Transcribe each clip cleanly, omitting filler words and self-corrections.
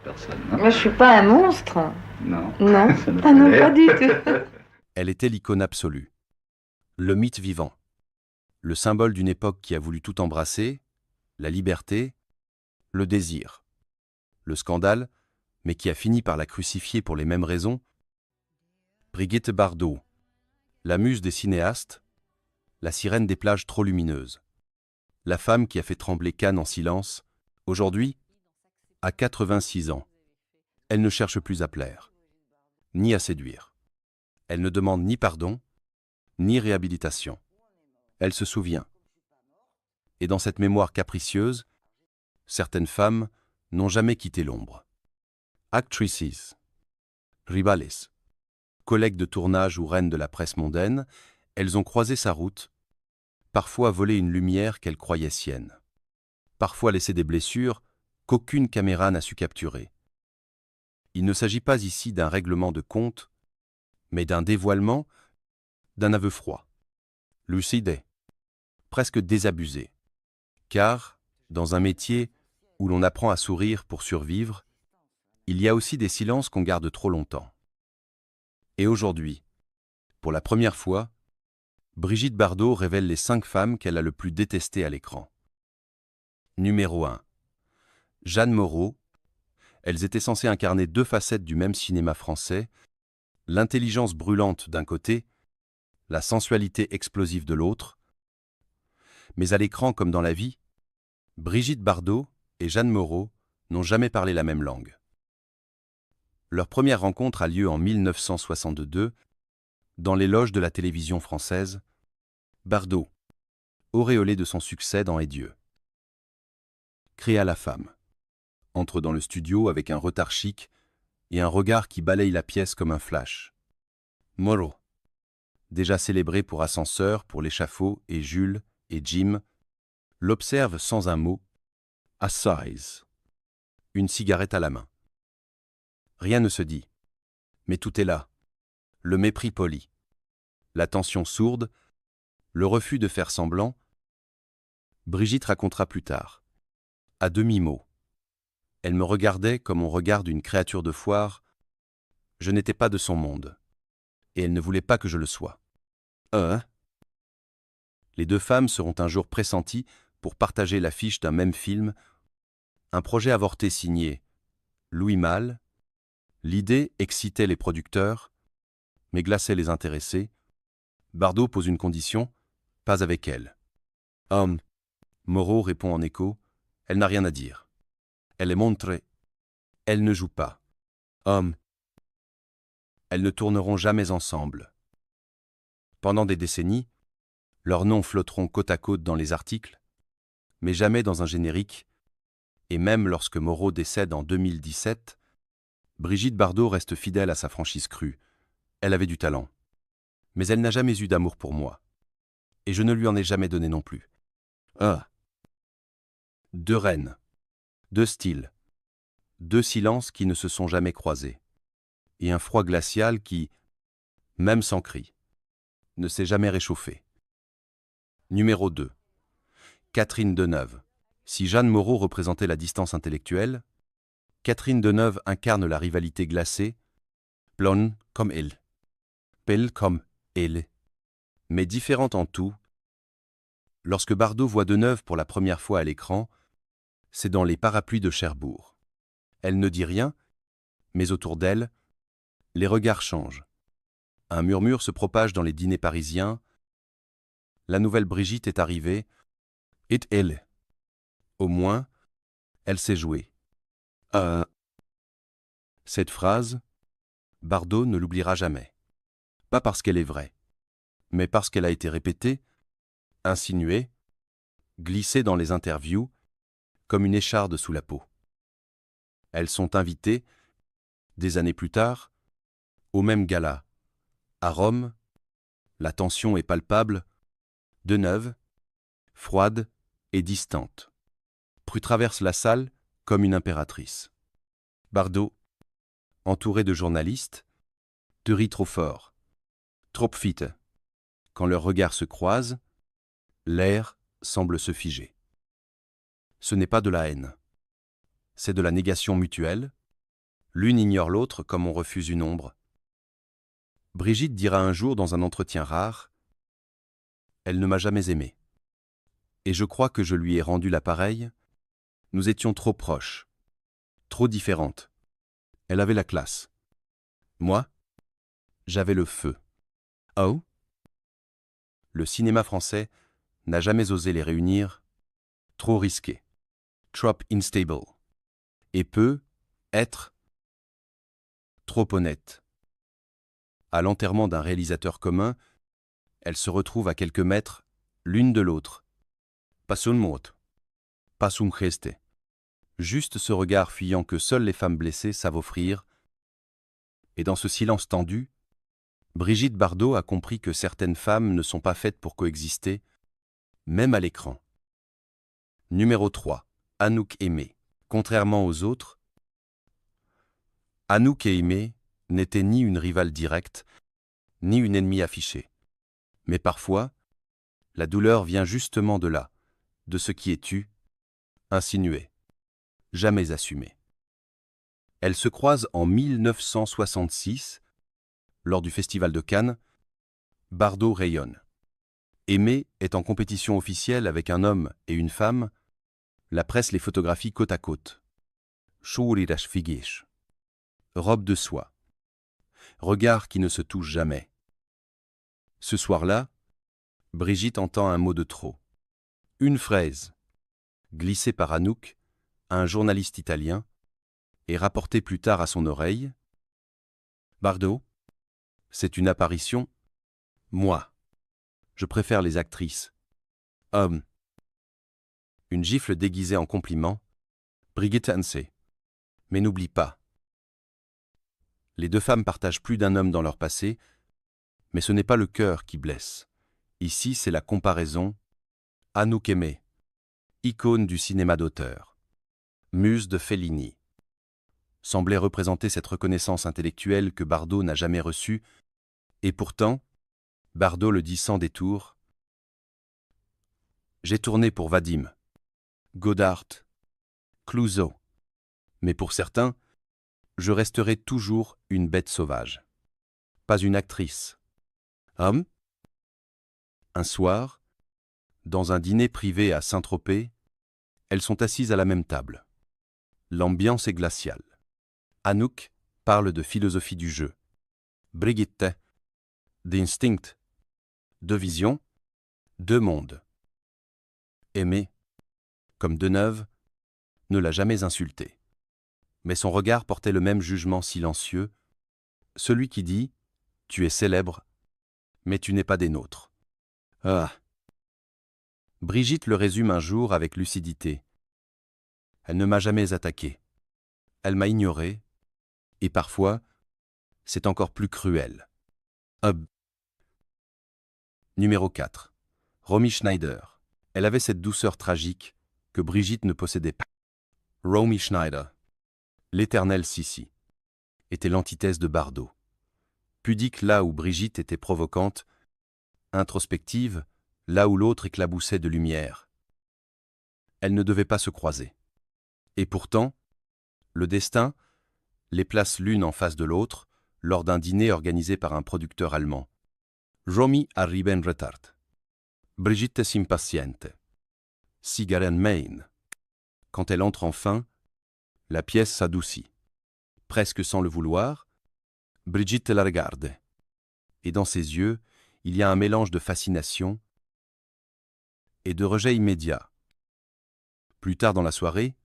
Personne, non? Moi, je suis pas un monstre. Non, Non. ça n'a Ah pas non, pas l'air. du tout. Elle était l'icône absolue, le mythe vivant, le symbole d'une époque qui a voulu tout embrasser, la liberté, le désir, le scandale, mais qui a fini par la crucifier pour les mêmes raisons. Brigitte Bardot, la muse des cinéastes, la sirène des plages trop lumineuses, la femme qui a fait trembler Cannes en silence, aujourd'hui, à 86 ans, elle ne cherche plus à plaire, ni à séduire. Elle ne demande ni pardon, ni réhabilitation. Elle se souvient. Et dans cette mémoire capricieuse, certaines femmes n'ont jamais quitté l'ombre. Actresses, rivales, collègues de tournage ou reines de la presse mondaine, elles ont croisé sa route, parfois volé une lumière qu'elles croyaient sienne, parfois laissé des blessures qu'aucune caméra n'a su capturer. Il ne s'agit pas ici d'un règlement de compte, mais d'un dévoilement, d'un aveu froid, lucide, presque désabusé. Car, dans un métier où l'on apprend à sourire pour survivre, il y a aussi des silences qu'on garde trop longtemps. Et aujourd'hui, pour la première fois, Brigitte Bardot révèle les 5 femmes qu'elle a le plus détestées à l'écran. Numéro 1. Jeanne Moreau. Elles étaient censées incarner 2 facettes du même cinéma français, l'intelligence brûlante d'un côté, la sensualité explosive de l'autre. Mais à l'écran comme dans la vie, Brigitte Bardot et Jeanne Moreau n'ont jamais parlé la même langue. Leur première rencontre a lieu en 1962, dans les loges de la télévision française. Bardot, auréolée de son succès dans Et Dieu, créa la femme, entre dans le studio avec un retard chic et un regard qui balaye la pièce comme un flash. Moreau, déjà célébré pour Ascenseur, pour l'échafaud et Jules et Jim, l'observe sans un mot, assise, une cigarette à la main. Rien ne se dit, mais tout est là, le mépris poli, la tension sourde, le refus de faire semblant. Brigitte racontera plus tard, à demi-mot. Elle me regardait comme on regarde une créature de foire. Je n'étais pas de son monde, et elle ne voulait pas que je le sois. Les 2 femmes seront un jour pressenties pour partager l'affiche d'un même film, un projet avorté signé Louis Malle. L'idée excitait les producteurs, mais glaçait les intéressés. Bardot pose une condition, pas avec elle. Moreau répond en écho, elle n'a rien à dire. Elle est montrée. Elle ne joue pas. Elles ne tourneront jamais ensemble. Pendant des décennies, leurs noms flotteront côte à côte dans les articles, mais jamais dans un générique, et même lorsque Moreau décède en 2017, Brigitte Bardot reste fidèle à sa franchise crue. Elle avait du talent. Mais elle n'a jamais eu d'amour pour moi. Et je ne lui en ai jamais donné non plus. 2 reines, 2 styles, 2 silences qui ne se sont jamais croisés, et un froid glacial qui, même sans cri, ne s'est jamais réchauffé. Numéro 2. Catherine Deneuve. Si Jeanne Moreau représentait la distance intellectuelle, Catherine Deneuve incarne la rivalité glacée, blonde comme elle, belle comme elle, mais différente en tout. Lorsque Bardot voit Deneuve pour la première fois à l'écran, c'est dans Les Parapluies de Cherbourg. Elle ne dit rien, mais autour d'elle, les regards changent. Un murmure se propage dans les dîners parisiens. La nouvelle Brigitte est arrivée, et elle. Au moins, elle sait jouer. Cette phrase, Bardot ne l'oubliera jamais. Pas parce qu'elle est vraie, mais parce qu'elle a été répétée, insinuée, glissée dans les interviews, comme une écharde sous la peau. Elles sont invitées, des années plus tard, au même gala. À Rome, la tension est palpable, Deneuve, froide et distante. Prue traverse la salle comme une impératrice. Bardot, entouré de journalistes, te rit trop fort, trop vite. Quand leurs regards se croisent, l'air semble se figer. Ce n'est pas de la haine, c'est de la négation mutuelle, L'une ignore l'autre comme on refuse une ombre. Brigitte dira un jour dans un entretien rare « Elle ne m'a jamais aimé. Et je crois que je lui ai rendu l'appareil. Nous étions trop proches, trop différentes. Elle avait la classe. Moi, j'avais le feu. Oh ?» Le cinéma français n'a jamais osé les réunir. Trop risqué. Trop instable. Et peut être trop honnête. À l'enterrement d'un réalisateur commun, elles se retrouvent à quelques mètres, l'une de l'autre. Pas un mot, pas un geste. Juste ce regard fuyant que seules les femmes blessées savent offrir. Et dans ce silence tendu, Brigitte Bardot a compris que certaines femmes ne sont pas faites pour coexister, même à l'écran. Numéro 3. Anouk Aimée. Contrairement aux autres, Anouk Aimée n'était ni une rivale directe, ni une ennemie affichée. Mais parfois, la douleur vient justement de là, de ce qui est tu, insinué, jamais assumé. Elles se croisent en 1966, lors du Festival de Cannes. Bardot rayonne. Aimée est en compétition officielle avec un homme et une femme. La presse les photographie côte à côte. Shourirach figish. Robe de soie. Regard qui ne se touche jamais. Ce soir-là, Brigitte entend un mot de trop. Une phrase, glissée par Anouk à un journaliste italien, et rapportée plus tard à son oreille. Bardot, c'est une apparition. Moi, je préfère les actrices. Homme. Une gifle déguisée en compliment. Brigitte Hanse. Mais n'oublie pas. Les deux femmes partagent plus d'un homme dans leur passé, mais ce n'est pas le cœur qui blesse. Ici, c'est la comparaison. Anouk Aimée, icône du cinéma d'auteur, muse de Fellini, semblait représenter cette reconnaissance intellectuelle que Bardot n'a jamais reçue, et pourtant, Bardot le dit sans détour. J'ai tourné pour Vadim, Godard, Clouzot, mais pour certains, je resterai toujours une bête sauvage. Pas une actrice. Homme. Un soir, dans un dîner privé à Saint-Tropez, elles sont assises à la même table. L'ambiance est glaciale. Anouk parle de philosophie du jeu. Brigitte, d'instinct, de vision, de monde. Aimée, comme Deneuve, ne l'a jamais insultée. Mais son regard portait le même jugement silencieux, celui qui dit « Tu es célèbre, mais tu n'es pas des nôtres. » Ah. Brigitte le résume un jour avec lucidité. Elle ne m'a jamais attaqué. Elle m'a ignoré, et parfois, c'est encore plus cruel. Hub. Numéro 4. Romy Schneider. Elle avait cette douceur tragique que Brigitte ne possédait pas. Romy Schneider, l'éternelle Sissi, était l'antithèse de Bardot. Pudique là où Brigitte était provocante, introspective là où l'autre éclaboussait de lumière. Elles ne devaient pas se croiser. Et pourtant, le destin les place l'une en face de l'autre lors d'un dîner organisé par un producteur allemand. Romy arriva in retard. Brigitte s'impaziente. Sigaren Main. Quand elle entre enfin, la pièce s'adoucit. Presque sans le vouloir, Brigitte la regarde. Et dans ses yeux, il y a un mélange de fascination et de rejet immédiat. Plus tard dans la soirée,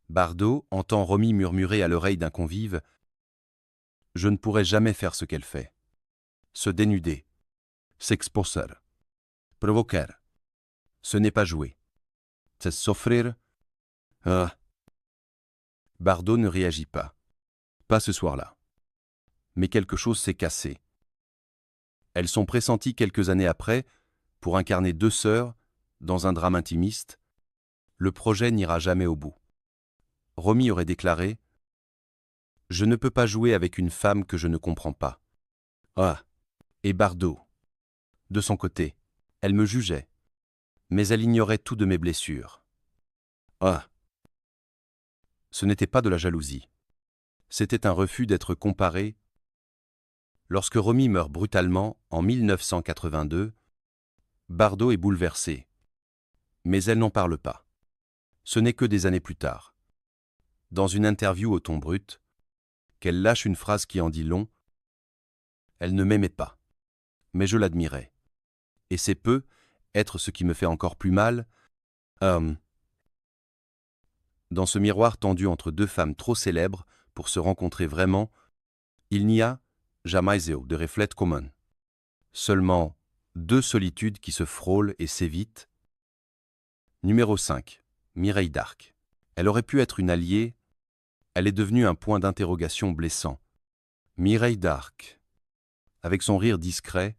Bardot entend Romy murmurer à l'oreille d'un convive « Je ne pourrai jamais faire ce qu'elle fait. Se dénuder, s'exposer, provoquer. Ce n'est pas jouer. C'est s'offrir. » Ah. Bardot ne réagit pas. Pas ce soir-là. Mais quelque chose s'est cassé. Elles sont pressenties quelques années après pour incarner deux sœurs dans un drame intimiste. Le projet n'ira jamais au bout. Romy aurait déclaré « Je ne peux pas jouer avec une femme que je ne comprends pas. » Ah. Et Bardot. De son côté, elle me jugeait, mais elle ignorait tout de mes blessures. Ah. Ce n'était pas de la jalousie. C'était un refus d'être comparé. Lorsque Romy meurt brutalement en 1982, Bardot est bouleversée. Mais elle n'en parle pas. Ce n'est que des années plus tard, dans une interview au ton brut, qu'elle lâche une phrase qui en dit long. Elle ne m'aimait pas, mais je l'admirais. Et c'est peu, être ce qui me fait encore plus mal. Dans ce miroir tendu entre deux femmes trop célèbres pour se rencontrer vraiment, il n'y a jamais de reflet commun. Seulement deux solitudes qui se frôlent et s'évitent. Numéro 5. Mireille d'Arc. Elle aurait pu être une alliée, elle est devenue un point d'interrogation blessant. Mireille d'Arc, avec son rire discret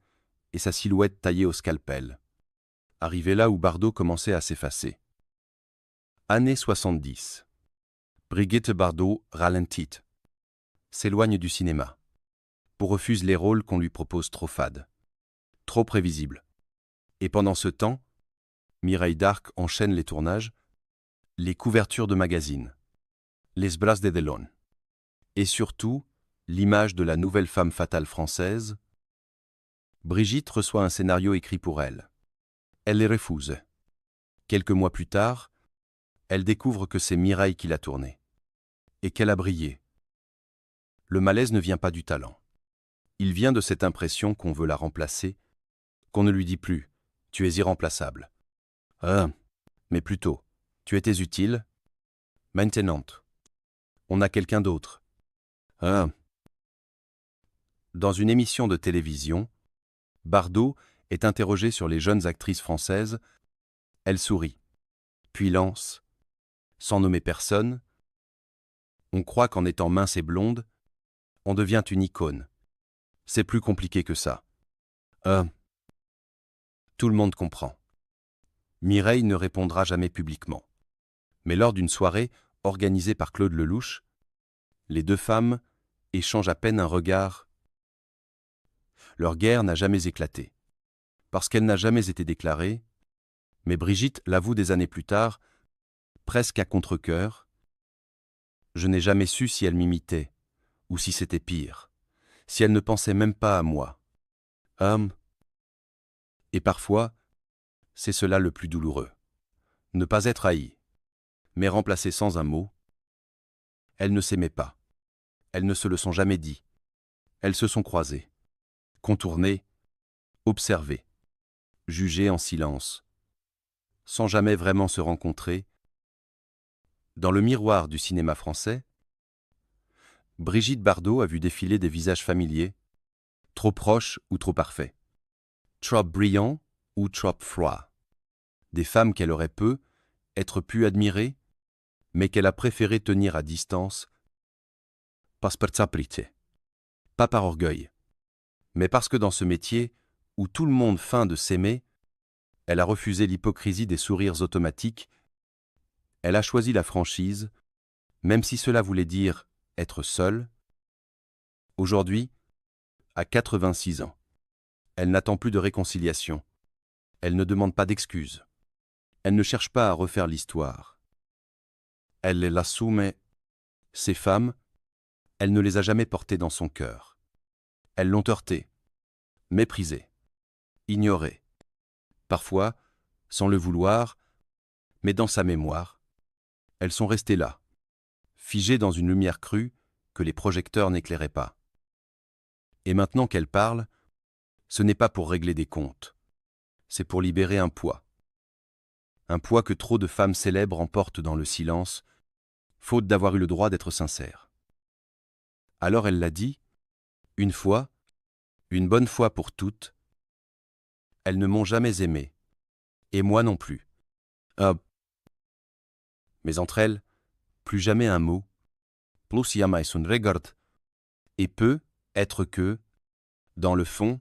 et sa silhouette taillée au scalpel. Arrivée là où Bardot commençait à s'effacer. Années 70. Brigitte Bardot ralentit. S'éloigne du cinéma. Refuse les rôles qu'on lui propose trop fades. Trop prévisibles. Et pendant ce temps, Mireille d'Arc enchaîne les tournages, les couvertures de magazines, les bras de Delon. Et surtout, l'image de la nouvelle femme fatale française. Brigitte reçoit un scénario écrit pour elle. Elle les refuse. Quelques mois plus tard, elle découvre que c'est Mireille qui l'a tourné. Et qu'elle a brillé. Le malaise ne vient pas du talent. Il vient de cette impression qu'on veut la remplacer, qu'on ne lui dit plus « tu es irremplaçable ». Mais plutôt « tu étais utile ». Maintenant, on a quelqu'un d'autre. Dans une émission de télévision, Bardot est interrogée sur les jeunes actrices françaises. Elle sourit, puis lance, sans nommer personne. On croit qu'en étant mince et blonde, on devient une icône. C'est plus compliqué que ça. Tout le monde comprend. Mireille ne répondra jamais publiquement. Mais lors d'une soirée organisée par Claude Lelouch, les deux femmes échangent à peine un regard. Leur guerre n'a jamais éclaté, parce qu'elle n'a jamais été déclarée, mais Brigitte l'avoue des années plus tard, presque à contre-cœur. Je n'ai jamais su si elle m'imitait, ou si c'était pire, si elle ne pensait même pas à moi. Et parfois, c'est cela le plus douloureux. Ne pas être haï, mais remplacé sans un mot. Elles ne s'aimaient pas. Elles ne se le sont jamais dit. Elles se sont croisées, contournées, observées, jugées en silence, sans jamais vraiment se rencontrer. Dans le miroir du cinéma français, Brigitte Bardot a vu défiler des visages familiers, trop proches ou trop parfaits, trop brillants ou trop froids, des femmes qu'elle aurait être pu admirer, mais qu'elle a préféré tenir à distance, pas par orgueil, mais parce que dans ce métier, où tout le monde feint de s'aimer, elle a refusé l'hypocrisie des sourires automatiques, elle a choisi la franchise, même si cela voulait dire être seule. Aujourd'hui, à 86 ans, elle n'attend plus de réconciliation, elle ne demande pas d'excuses, elle ne cherche pas à refaire l'histoire. Elle les l'assume. Ces femmes, elle ne les a jamais portées dans son cœur. Elles l'ont heurtée, méprisée, ignorée. Parfois, sans le vouloir, mais dans sa mémoire, elles sont restées là, figées dans une lumière crue que les projecteurs n'éclairaient pas. Et maintenant qu'elle parle, ce n'est pas pour régler des comptes, c'est pour libérer un poids. Un poids que trop de femmes célèbres emportent dans le silence, faute d'avoir eu le droit d'être sincères. Alors elle l'a dit, une fois, une bonne fois pour toutes, elles ne m'ont jamais aimé, et moi non plus. Mais entre elles, plus jamais un mot, plus jamais un regard, et peut être que, dans le fond,